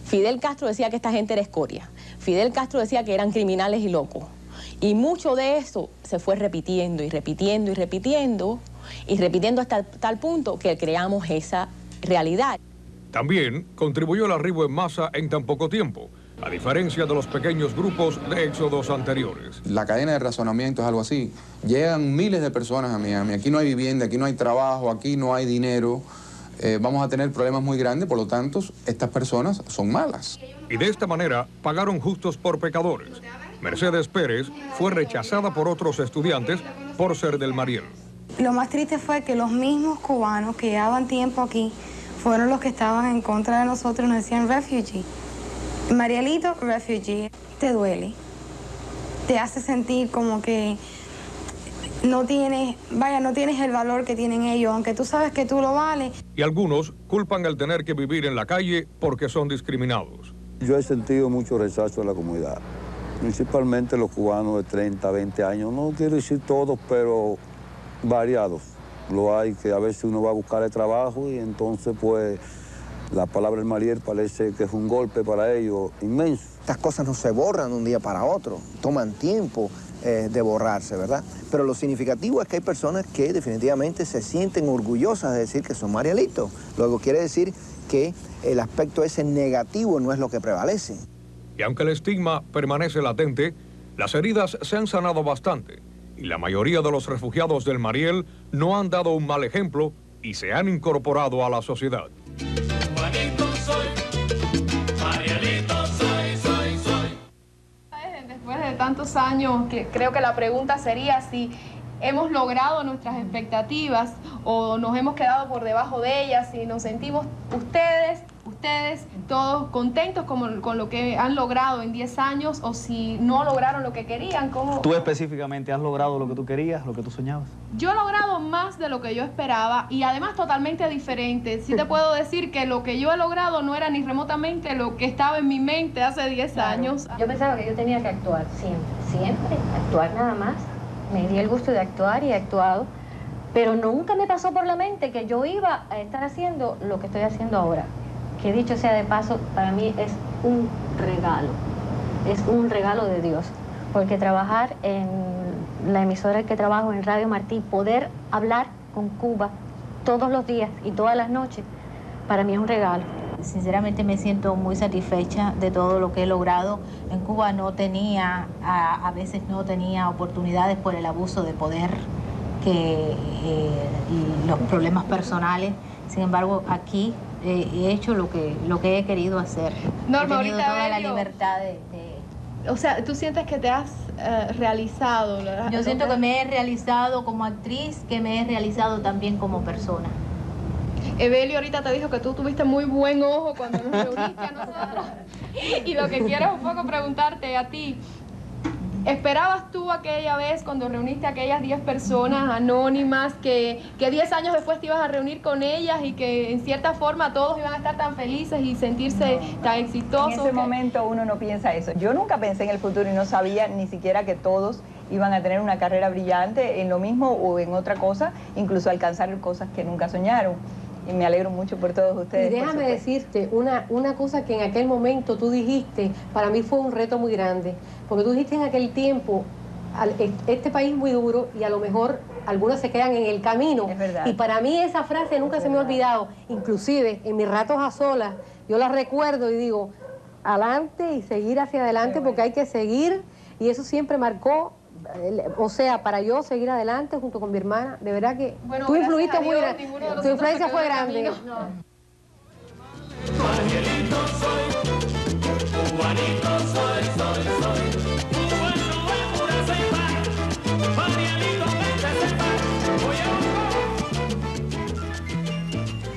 Fidel Castro decía que esta gente era escoria. Fidel Castro decía que eran criminales y locos. Y mucho de eso se fue repitiendo y repitiendo y repitiendo y repitiendo hasta tal punto que creamos esa realidad. También contribuyó el arribo en masa en tan poco tiempo, a diferencia de los pequeños grupos de éxodos anteriores. La cadena de razonamiento es algo así. Llegan miles de personas a Miami. Aquí no hay vivienda, aquí no hay trabajo, aquí no hay dinero. Vamos a tener problemas muy grandes, por lo tanto, estas personas son malas. Y de esta manera pagaron justos por pecadores. Mercedes Pérez fue rechazada por otros estudiantes por ser del Mariel. Lo más triste fue que los mismos cubanos que llevaban tiempo aquí fueron los que estaban en contra de nosotros, nos decían refugee. Marielito, refugee. Te duele. Te hace sentir como que no tienes el valor que tienen ellos, aunque tú sabes que tú lo vales. Y algunos culpan el tener que vivir en la calle porque son discriminados. Yo he sentido mucho rechazo en la comunidad, principalmente los cubanos de 30, 20 años. No quiero decir todos, pero variados. Lo hay que a veces uno va a buscar el trabajo y entonces pues la palabra del Mariel parece que es un golpe para ellos inmenso. Estas cosas no se borran de un día para otro, toman tiempo de borrarse, ¿verdad? Pero lo significativo es que hay personas que definitivamente se sienten orgullosas de decir que son marielitos. Luego quiere decir que el aspecto ese negativo no es lo que prevalece. Y aunque el estigma permanece latente, las heridas se han sanado bastante. Y la mayoría de los refugiados del Mariel no han dado un mal ejemplo y se han incorporado a la sociedad. Juanito soy, Marielito soy. Después de tantos años, que creo que la pregunta sería si hemos logrado nuestras expectativas o nos hemos quedado por debajo de ellas, si nos sentimos ustedes ustedes todos contentos con lo que han logrado en 10 años o si no lograron lo que querían. ¿Cómo? ¿Tú específicamente has logrado lo que tú querías, lo que tú soñabas? Yo he logrado más de lo que yo esperaba y además totalmente diferente. Sí te puedo decir que lo que yo he logrado no era ni remotamente lo que estaba en mi mente hace 10 años. Yo pensaba que yo tenía que actuar siempre, actuar nada más. Me di el gusto de actuar y he actuado, pero nunca me pasó por la mente que yo iba a estar haciendo lo que estoy haciendo ahora. Que dicho sea de paso, para mí es un regalo de Dios, porque trabajar en la emisora en que trabajo, en Radio Martí, poder hablar con Cuba todos los días y todas las noches, para mí es un regalo. Sinceramente me siento muy satisfecha de todo lo que he logrado. En Cuba no tenía, a veces no tenía oportunidades por el abuso de poder y los problemas personales. Sin embargo, aquí he hecho lo que he querido hacer. Norma, he tenido ahorita toda la libertad de... O sea, ¿tú sientes que te has realizado? Yo siento que me he realizado como actriz, que me he realizado también como persona. Evelio ahorita te dijo que tú tuviste muy buen ojo cuando nos reuniste a nosotros. Y lo que quiero es un poco preguntarte a ti. ¿Esperabas tú aquella vez cuando reuniste a aquellas 10 personas anónimas que 10 años después te ibas a reunir con ellas y que en cierta forma todos iban a estar tan felices y sentirse tan exitosos? En ese momento uno no piensa eso. Yo nunca pensé en el futuro y no sabía ni siquiera que todos iban a tener una carrera brillante en lo mismo o en otra cosa, incluso alcanzar cosas que nunca soñaron. Y me alegro mucho por todos ustedes. Y déjame decirte una cosa que en aquel momento tú dijiste, para mí fue un reto muy grande, porque tú dijiste en aquel tiempo, este país muy duro y a lo mejor algunos se quedan en el camino. Es verdad. Y para mí esa frase nunca se me ha olvidado, inclusive en mis ratos a solas, yo la recuerdo y digo, adelante y seguir hacia adelante porque hay que seguir, y eso siempre marcó. O sea, para yo seguir adelante junto con mi hermana, de verdad que tú influiste muy grande, tu influencia fue grande.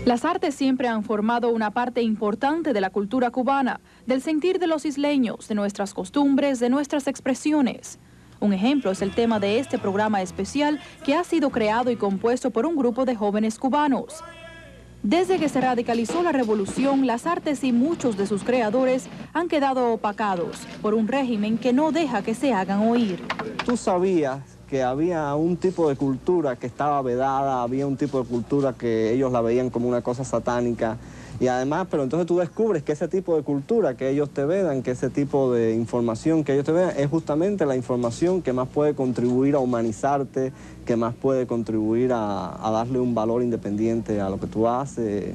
Las artes siempre han formado una parte importante de la cultura cubana, del sentir de los isleños, de nuestras costumbres, de nuestras expresiones. Un ejemplo es el tema de este programa especial que ha sido creado y compuesto por un grupo de jóvenes cubanos. Desde que se radicalizó la revolución, las artes y muchos de sus creadores han quedado opacados por un régimen que no deja que se hagan oír. Tú sabías que había un tipo de cultura que estaba vedada, había un tipo de cultura que ellos la veían como una cosa satánica. Y además, pero entonces tú descubres que ese tipo de cultura que ellos te vedan, que ese tipo de información que ellos te vedan, es justamente la información que más puede contribuir a humanizarte, que más puede contribuir a darle un valor independiente a lo que tú haces.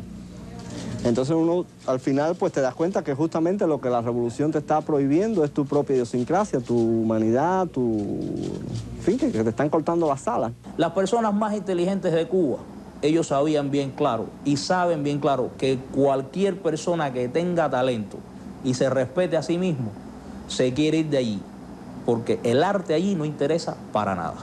Entonces uno al final pues te das cuenta que justamente lo que la revolución te está prohibiendo es tu propia idiosincrasia, tu humanidad, en fin, que te están cortando las alas. Las personas más inteligentes de Cuba, ellos sabían bien claro y saben bien claro que cualquier persona que tenga talento y se respete a sí mismo, se quiere ir de allí, porque el arte allí no interesa para nada.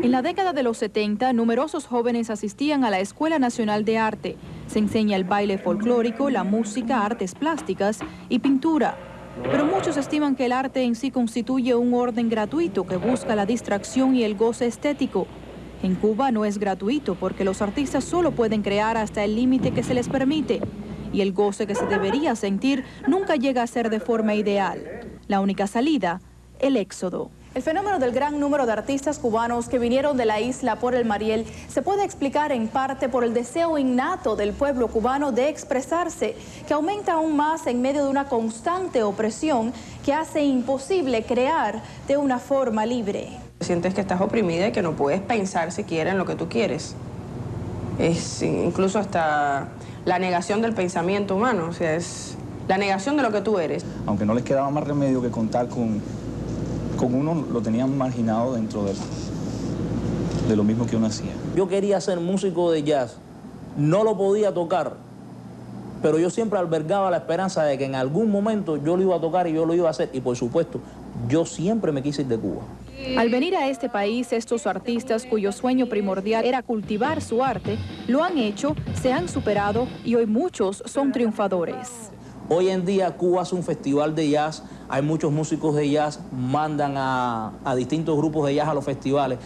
En la década de los 70, numerosos jóvenes asistían a la Escuela Nacional de Arte. Se enseña el baile folclórico, la música, artes plásticas y pintura. Pero muchos estiman que el arte en sí constituye un orden gratuito que busca la distracción y el goce estético. En Cuba no es gratuito porque los artistas solo pueden crear hasta el límite que se les permite. Y el goce que se debería sentir nunca llega a ser de forma ideal. La única salida, el éxodo. El fenómeno del gran número de artistas cubanos que vinieron de la isla por el Mariel se puede explicar en parte por el deseo innato del pueblo cubano de expresarse, que aumenta aún más en medio de una constante opresión que hace imposible crear de una forma libre. Sientes que estás oprimida y que no puedes pensar siquiera en lo que tú quieres. Es incluso hasta la negación del pensamiento humano, o sea, es la negación de lo que tú eres. Aunque no les quedaba más remedio que contar con uno, lo tenían marginado dentro de lo mismo que uno hacía. Yo quería ser músico de jazz, no lo podía tocar, pero yo siempre albergaba la esperanza de que en algún momento yo lo iba a tocar y yo lo iba a hacer. Y por supuesto, yo siempre me quise ir de Cuba. Al venir a este país, estos artistas cuyo sueño primordial era cultivar su arte, lo han hecho, se han superado y hoy muchos son triunfadores. Hoy en día Cuba hace un festival de jazz, hay muchos músicos de jazz, mandan a distintos grupos de jazz a los festivales,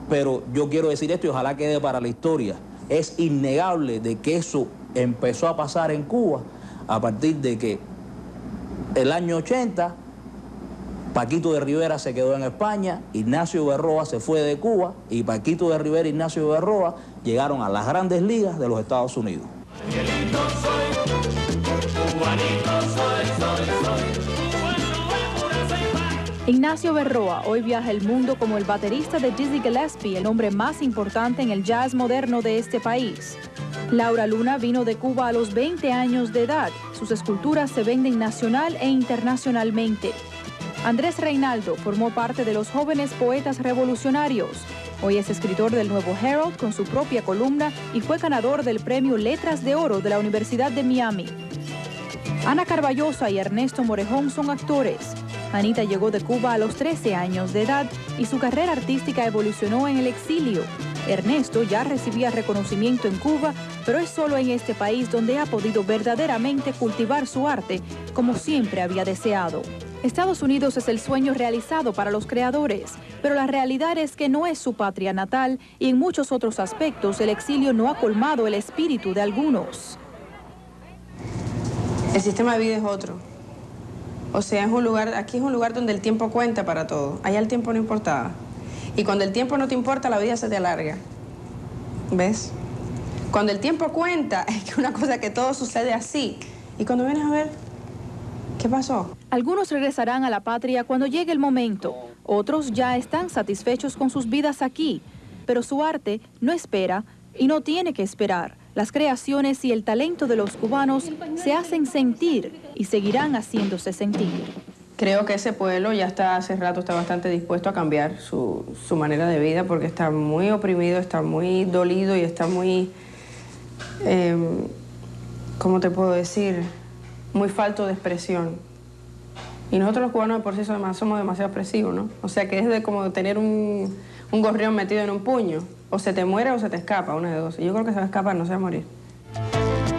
pero yo quiero decir esto y ojalá quede para la historia. Es innegable de que eso empezó a pasar en Cuba a partir de que el año 80 Paquito de Rivera se quedó en España, Ignacio Berroa se fue de Cuba y Paquito de Rivera y Ignacio Berroa llegaron a las grandes ligas de los Estados Unidos. Ignacio Berroa hoy viaja el mundo como el baterista de Dizzy Gillespie, el hombre más importante en el jazz moderno de este país. Laura Luna vino de Cuba a los 20 años de edad. Sus esculturas se venden nacional e internacionalmente. Andrés Reinaldo formó parte de los jóvenes poetas revolucionarios. Hoy es escritor del Nuevo Herald con su propia columna y fue ganador del premio Letras de Oro de la Universidad de Miami. Ana Carballosa y Ernesto Morejón son actores. Anita llegó de Cuba a los 13 años de edad y su carrera artística evolucionó en el exilio. Ernesto ya recibía reconocimiento en Cuba, pero es solo en este país donde ha podido verdaderamente cultivar su arte como siempre había deseado. Estados Unidos es el sueño realizado para los creadores, pero la realidad es que no es su patria natal y en muchos otros aspectos el exilio no ha colmado el espíritu de algunos. El sistema de vida es otro. O sea, aquí es un lugar donde el tiempo cuenta para todo. Allá el tiempo no importaba. Y cuando el tiempo no te importa, la vida se te alarga. ¿Ves? Cuando el tiempo cuenta, es que una cosa que todo sucede así. Y cuando vienes a ver, ¿qué pasó? Algunos regresarán a la patria cuando llegue el momento. Otros ya están satisfechos con sus vidas aquí. Pero su arte no espera y no tiene que esperar. Las creaciones y el talento de los cubanos se hacen sentir y seguirán haciéndose sentir. Creo que ese pueblo ya hace rato está bastante dispuesto a cambiar su manera de vida porque está muy oprimido, está muy dolido y está muy, ¿cómo te puedo decir? Muy falto de expresión. Y nosotros los cubanos de por sí somos demasiado expresivos, ¿no? O sea que es de como tener un gorrión metido en un puño. O se te muere o se te escapa, una de dos. Y yo creo que se va a escapar, no se va a morir.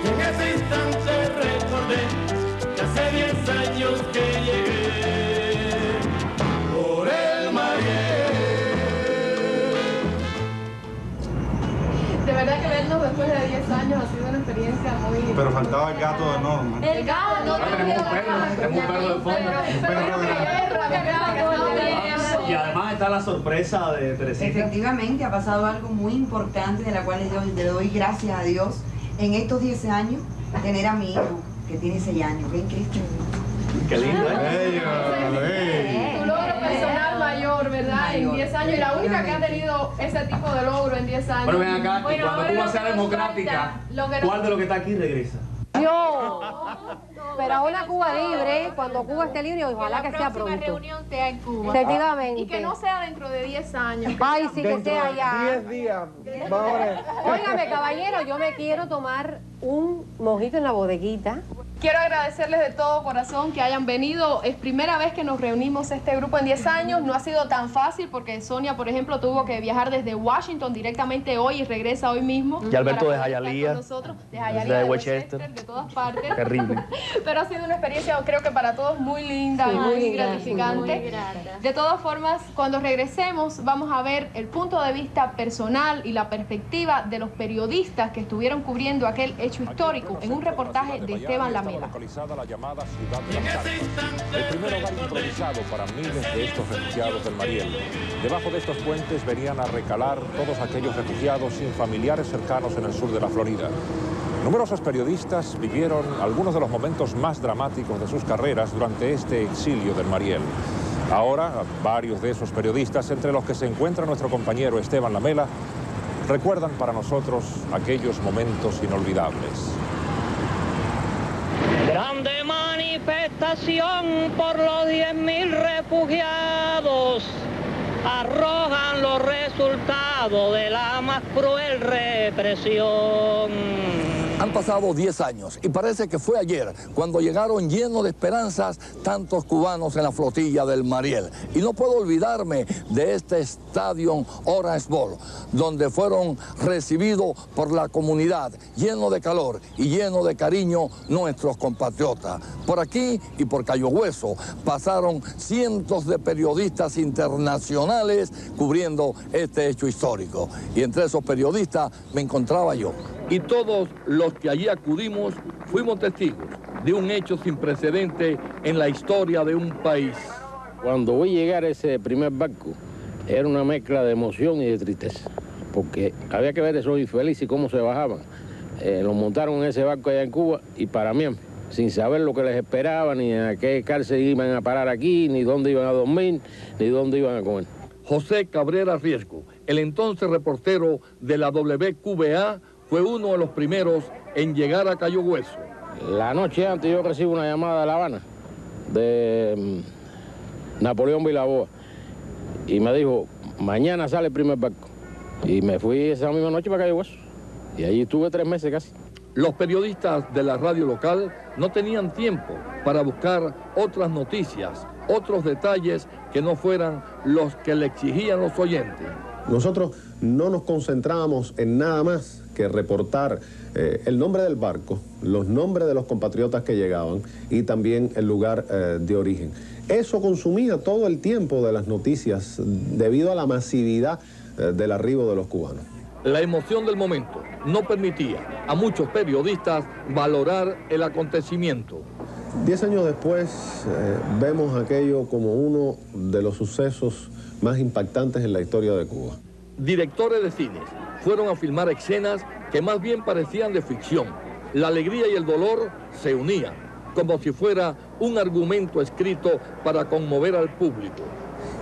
Y en ese instante recordé que hace 10 años que llegué por el Mariel. De verdad que vernos después de 10 años ha sido una experiencia muy... Pero faltaba el gato de Norma. El gato, no tenemos un perro de fondo. Y además está la sorpresa de Teresita. Efectivamente, ha pasado algo muy importante de la cual le doy gracias a Dios en estos 10 años, tener a mi hijo, que tiene 6 años. Ven, Cristian. Qué lindo, ¿eh? Tu logro personal mayor, ¿verdad? En 10 años. Y la única que ha tenido ese tipo de logro en 10 años. Pero ven acá, y cuando Cuba sea democrática, ¿cuál de lo que está aquí regresa? Yo, pero a una Cuba libre, cuando Cuba esté libre, ojalá que sea pronto. La próxima reunión sea en Cuba. Efectivamente. Y que no sea dentro de 10 años. Ay, sí, que sea ya. 10 días. Óigame, caballero, yo me quiero tomar un mojito en la bodeguita. Quiero agradecerles de todo corazón que hayan venido. Es primera vez que nos reunimos este grupo en 10 años. No ha sido tan fácil porque Sonia, por ejemplo, tuvo que viajar desde Washington directamente hoy y regresa hoy mismo. Y Alberto de Hialeah, de Westchester, de todas partes. Terrible. Pero ha sido una experiencia, creo que para todos, muy linda y muy gratificante. De todas formas, cuando regresemos, vamos a ver el punto de vista personal y la perspectiva de los periodistas que estuvieron cubriendo aquel hecho histórico en un reportaje de Esteban Lamela. Localizada la llamada Ciudad Blanca, el primer hogar improvisado para miles de estos refugiados del Mariel. Debajo de estos puentes venían a recalar todos aquellos refugiados sin familiares cercanos en el sur de la Florida. Numerosos periodistas vivieron algunos de los momentos más dramáticos de sus carreras durante este exilio del Mariel. Ahora, varios de esos periodistas, entre los que se encuentra nuestro compañero Esteban Lamela, recuerdan para nosotros aquellos momentos inolvidables. Grande manifestación por los 10.000 refugiados arrojan los resultados de la más cruel represión. Han pasado 10 años y parece que fue ayer cuando llegaron llenos de esperanzas tantos cubanos en la flotilla del Mariel. Y no puedo olvidarme de este estadio Orange Bowl, donde fueron recibidos por la comunidad, lleno de calor y lleno de cariño nuestros compatriotas. Por aquí y por Cayo Hueso pasaron cientos de periodistas internacionales cubriendo este hecho histórico. Y entre esos periodistas me encontraba yo. Y todos los que allí acudimos fuimos testigos de un hecho sin precedente en la historia de un país. Cuando vi llegar ese primer barco, era una mezcla de emoción y de tristeza, porque había que ver esos infelices y cómo se bajaban. Los montaron en ese barco allá en Cuba y para mí, sin saber lo que les esperaba, ni a qué cárcel iban a parar aquí, ni dónde iban a dormir, ni dónde iban a comer. José Cabrera Riesco, el entonces reportero de la WQBA, fue uno de los primeros en llegar a Cayo Hueso. La noche antes yo recibo una llamada de La Habana, de Napoleón Vilaboa, y me dijo, mañana sale el primer barco. Y me fui esa misma noche para Cayo Hueso, y allí estuve 3 meses casi. Los periodistas de la radio local no tenían tiempo para buscar otras noticias, otros detalles que no fueran los que le exigían los oyentes. Nosotros no nos concentrábamos en nada más que reportar el nombre del barco, los nombres de los compatriotas que llegaban y también el lugar de origen. Eso consumía todo el tiempo de las noticias debido a la masividad del arribo de los cubanos. La emoción del momento no permitía a muchos periodistas valorar el acontecimiento. 10 años después vemos aquello como uno de los sucesos más impactantes en la historia de Cuba. Directores de cines fueron a filmar escenas que más bien parecían de ficción. La alegría y el dolor se unían, como si fuera un argumento escrito para conmover al público.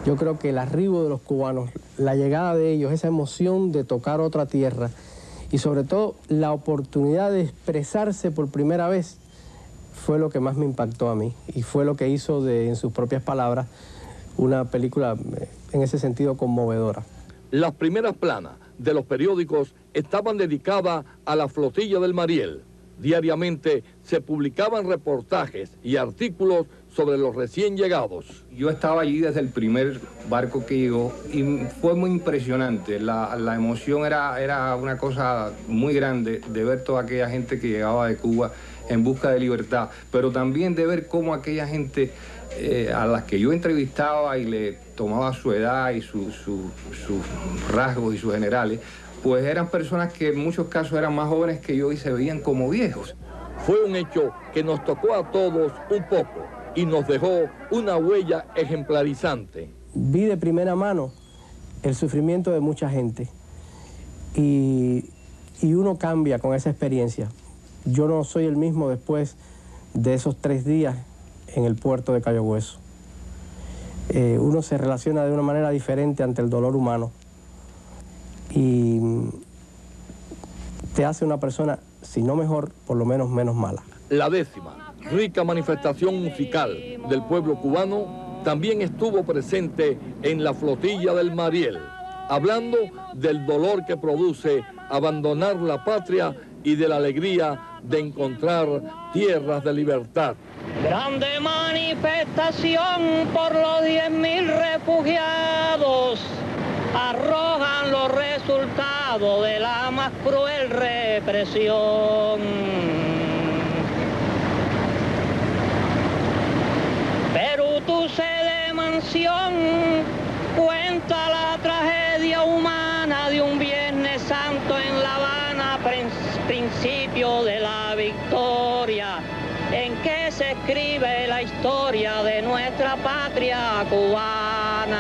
Yo creo que el arribo de los cubanos, la llegada de ellos, esa emoción de tocar otra tierra y sobre todo la oportunidad de expresarse por primera vez fue lo que más me impactó a mí y fue lo que hizo en sus propias palabras una película en ese sentido conmovedora. Las primeras planas de los periódicos estaban dedicadas a la flotilla del Mariel. Diariamente se publicaban reportajes y artículos sobre los recién llegados. Yo estaba allí desde el primer barco que llegó y fue muy impresionante. La emoción era una cosa muy grande de ver toda aquella gente que llegaba de Cuba en busca de libertad, pero también de ver cómo aquella gente a las que yo entrevistaba y le tomaba su edad y sus rasgos y sus generales, pues eran personas que en muchos casos eran más jóvenes que yo y se veían como viejos. Fue un hecho que nos tocó a todos un poco y nos dejó una huella ejemplarizante. Vi de primera mano el sufrimiento de mucha gente y uno cambia con esa experiencia. Yo no soy el mismo después de esos 3 días en el puerto de Cayo Hueso. Uno se relaciona de una manera diferente ante el dolor humano y te hace una persona, si no mejor, por lo menos menos mala. La 10ª, rica manifestación musical del pueblo cubano, también estuvo presente en la flotilla del Mariel, hablando del dolor que produce abandonar la patria y de la alegría de encontrar tierras de libertad. Grande manifestación por los 10.000 refugiados arrojan los resultados de la más cruel represión. Perú, tu sede mansión, cuenta la tragedia humana de un Viernes Santo en La Habana, principio de la victoria, en que se escribe la historia de nuestra patria cubana.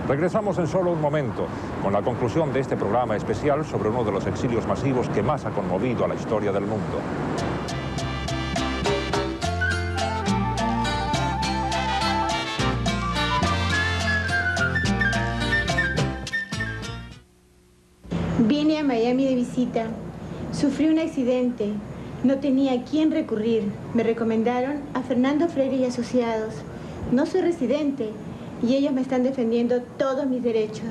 Regresamos en solo un momento con la conclusión de este programa especial sobre uno de los exilios masivos que más ha conmovido a la historia del mundo. Vine a Miami de visita. Sufrí un accidente. No tenía a quién recurrir. Me recomendaron a Fernando Freire y Asociados. No soy residente y ellos me están defendiendo todos mis derechos.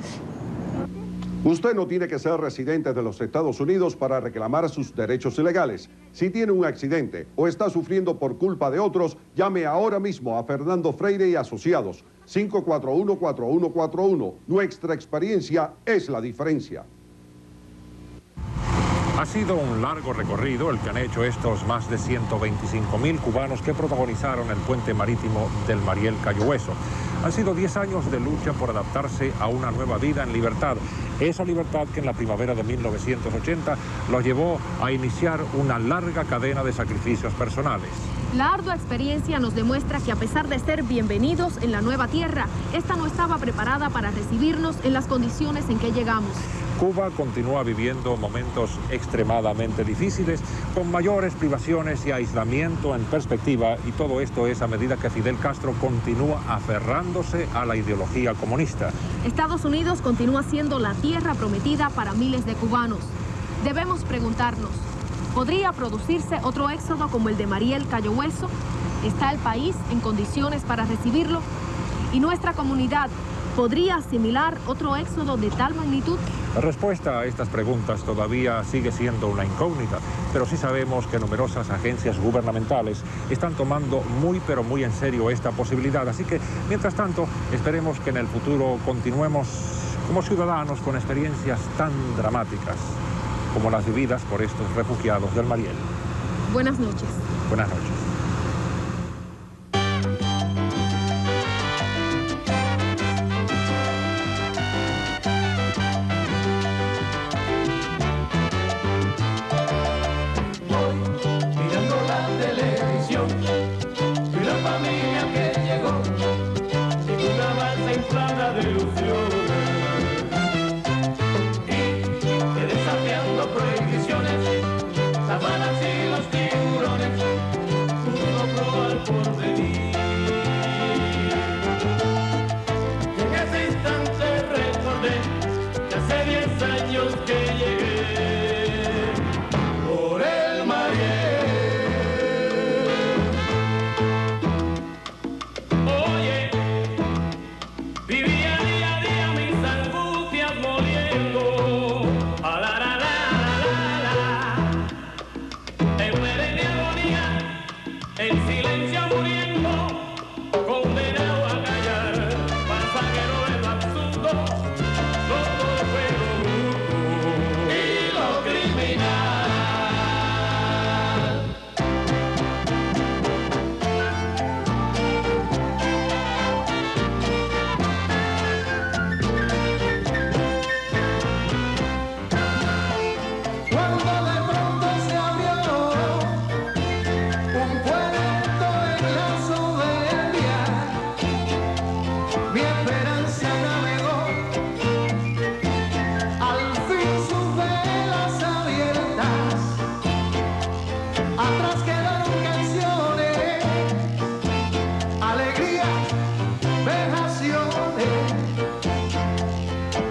Usted no tiene que ser residente de los Estados Unidos para reclamar sus derechos legales. Si tiene un accidente o está sufriendo por culpa de otros, llame ahora mismo a Fernando Freire y Asociados, 541-4141. Nuestra experiencia es la diferencia. Ha sido un largo recorrido el que han hecho estos más de 125.000 cubanos que protagonizaron el puente marítimo del Mariel Cayo Hueso. Han sido 10 años de lucha por adaptarse a una nueva vida en libertad. Esa libertad que en la primavera de 1980 los llevó a iniciar una larga cadena de sacrificios personales. La ardua experiencia nos demuestra que a pesar de ser bienvenidos en la nueva tierra, esta no estaba preparada para recibirnos en las condiciones en que llegamos. Cuba continúa viviendo momentos extremadamente difíciles, con mayores privaciones y aislamiento en perspectiva, y todo esto es a medida que Fidel Castro continúa aferrándose a la ideología comunista. Estados Unidos continúa siendo la tierra prometida para miles de cubanos. Debemos preguntarnos, ¿podría producirse otro éxodo como el de Mariel Cayo Hueso? ¿Está el país en condiciones para recibirlo? ¿Y nuestra comunidad podría asimilar otro éxodo de tal magnitud? La respuesta a estas preguntas todavía sigue siendo una incógnita, pero sí sabemos que numerosas agencias gubernamentales están tomando muy en serio esta posibilidad. Así que, mientras tanto, esperemos que en el futuro continuemos como ciudadanos con experiencias tan dramáticas como las vividas por estos refugiados del Mariel. Buenas noches. Buenas noches.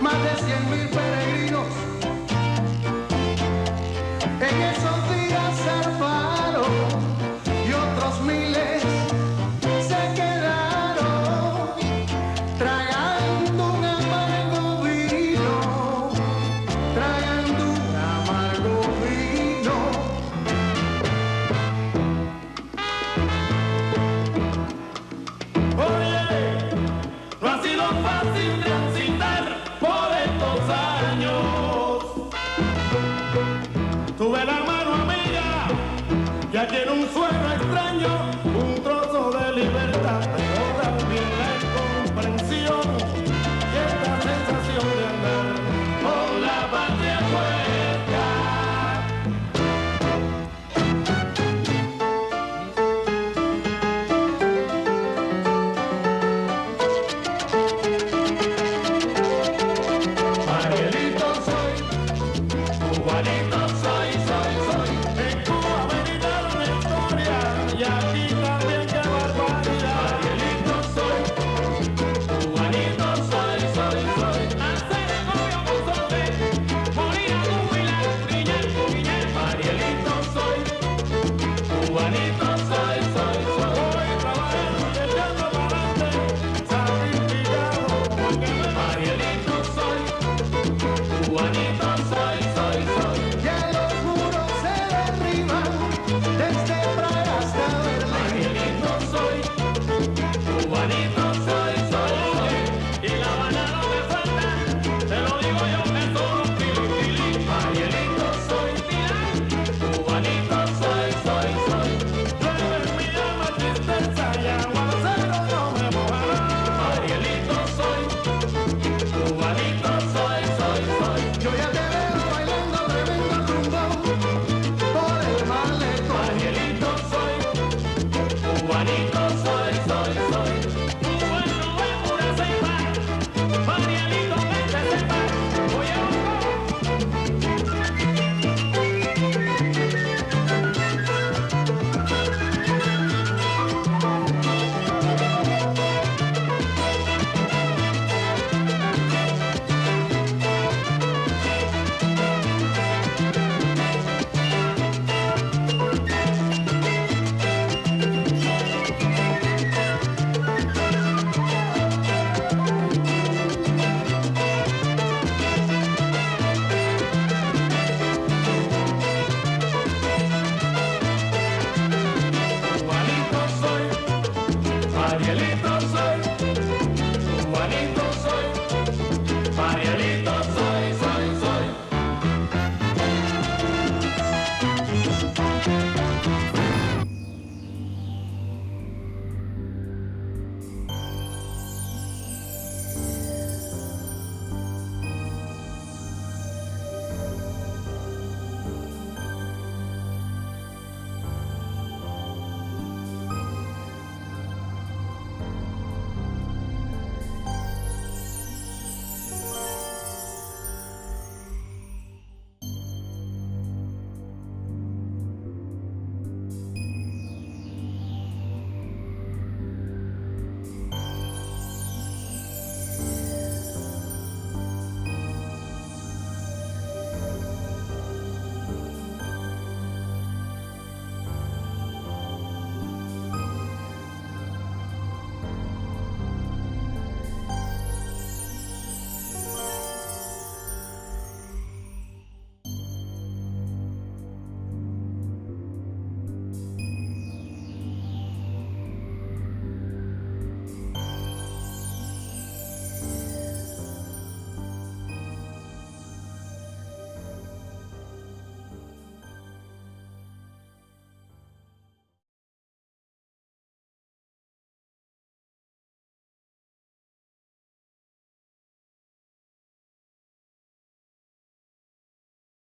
Más de 100.000 peregrinos en eso